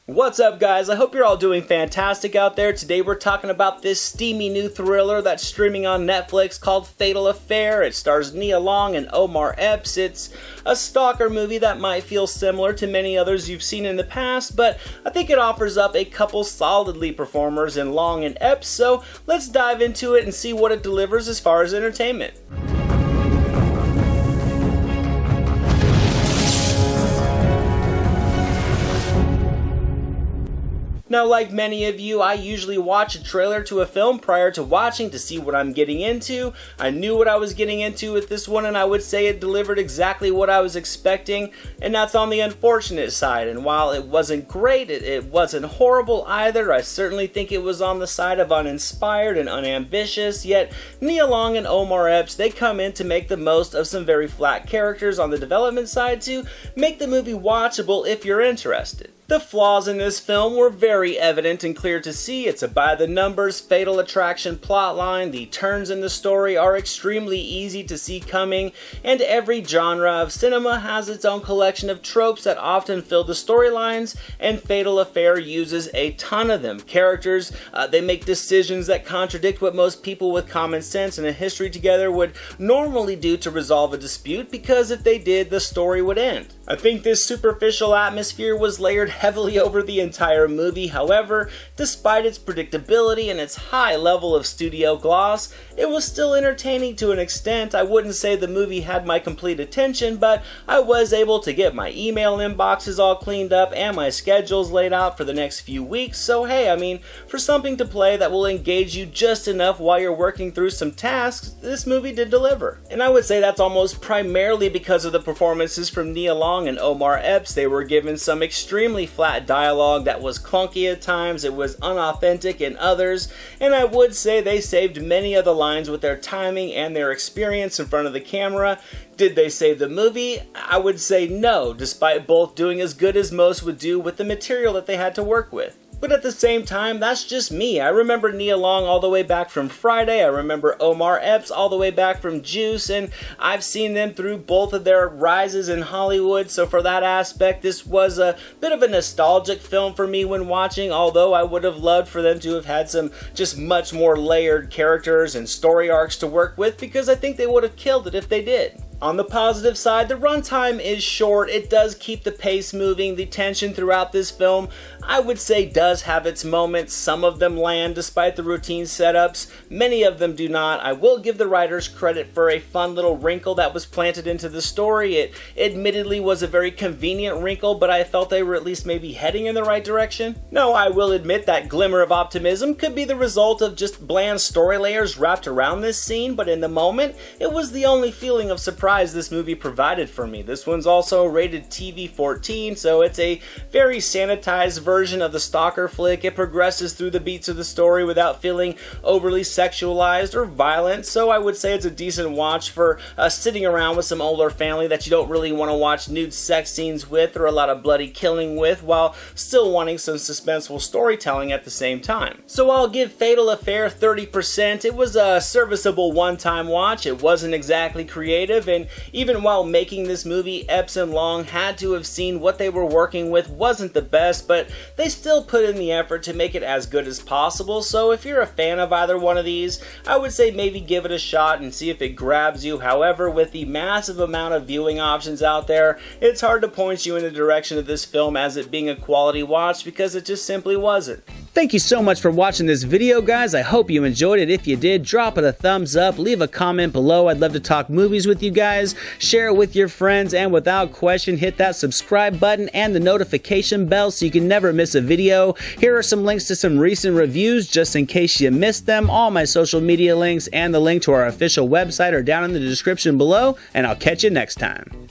What's up, guys? I hope you're all doing fantastic out there. Today we're talking about this steamy new thriller that's streaming on Netflix called Fatal Affair. It stars Nia Long and Omar Epps. It's a stalker movie that might feel similar to many others you've seen in the past, but I think it offers up a couple solid lead performers in Long and Epps, so let's dive into it and see what it delivers as far as entertainment. Now, like many of you, I usually watch a trailer to a film prior to watching to see what I'm getting into. I knew what I was getting into with this one, and I would say it delivered exactly what I was expecting, and that's on the unfortunate side. And while it wasn't great, it wasn't horrible either. I certainly think it was on the side of uninspired and unambitious, yet Nia Long and Omar Epps, they come in to make the most of some very flat characters on the development side to make the movie watchable if you're interested. The flaws in this film were very evident and clear to see. It's a by-the-numbers, fatal attraction plotline. The turns in the story are extremely easy to see coming, and every genre of cinema has its own collection of tropes that often fill the storylines, and Fatal Affair uses a ton of them. Characters, they make decisions that contradict what most people with common sense and a history together would normally do to resolve a dispute, because if they did, the story would end. I think this superficial atmosphere was layered heavily over the entire movie. However, despite its predictability and its high level of studio gloss, it was still entertaining to an extent. I wouldn't say the movie had my complete attention, but I was able to get my email inboxes all cleaned up and my schedules laid out for the next few weeks. So hey, I mean, for something to play that will engage you just enough while you're working through some tasks, this movie did deliver. And I would say that's almost primarily because of the performances from Nia Long and Omar Epps. They were given some extremely flat dialogue that was clunky at times, it was unauthentic in others, and I would say they saved many of the lines with their timing and their experience in front of the camera. Did they save the movie? I would say no, despite both doing as good as most would do with the material that they had to work with. But at the same time, that's just me. I remember Nia Long all the way back from Friday, I remember Omar Epps all the way back from Juice, and I've seen them through both of their rises in Hollywood, so for that aspect, this was a bit of a nostalgic film for me when watching, although I would have loved for them to have had some just much more layered characters and story arcs to work with, because I think they would have killed it if they did. On the positive side, the runtime is short. It does keep the pace moving. The tension throughout this film, I would say, does have its moments. Some of them land despite the routine setups. Many of them do not. I will give the writers credit for a fun little wrinkle that was planted into the story. It admittedly was a very convenient wrinkle, but I felt they were at least maybe heading in the right direction. No, I will admit that glimmer of optimism could be the result of just bland story layers wrapped around this scene, but in the moment, it was the only feeling of surprise this movie provided for me. This one's also rated TV-14, so it's a very sanitized version of the stalker flick. It progresses through the beats of the story without feeling overly sexualized or violent, so I would say it's a decent watch for sitting around with some older family that you don't really want to watch nude sex scenes with or a lot of bloody killing with, while still wanting some suspenseful storytelling at the same time. So I'll give Fatal Affair 30%. It was a serviceable one-time watch. It wasn't exactly creative, and even while making this movie, Epps and Long had to have seen what they were working with wasn't the best, but they still put in the effort to make it as good as possible. So if you're a fan of either one of these, I would say maybe give it a shot and see if it grabs you. However, with the massive amount of viewing options out there, it's hard to point you in the direction of this film as it being a quality watch, because it just simply wasn't. Thank you so much for watching this video, guys. I hope you enjoyed it. If you did, drop it a thumbs up, leave a comment below. I'd love to talk movies with you guys. Share it with your friends, and without question, hit that subscribe button and the notification bell so you can never miss a video. Here are some links to some recent reviews just in case you missed them. All my social media links and the link to our official website are down in the description below, and I'll catch you next time.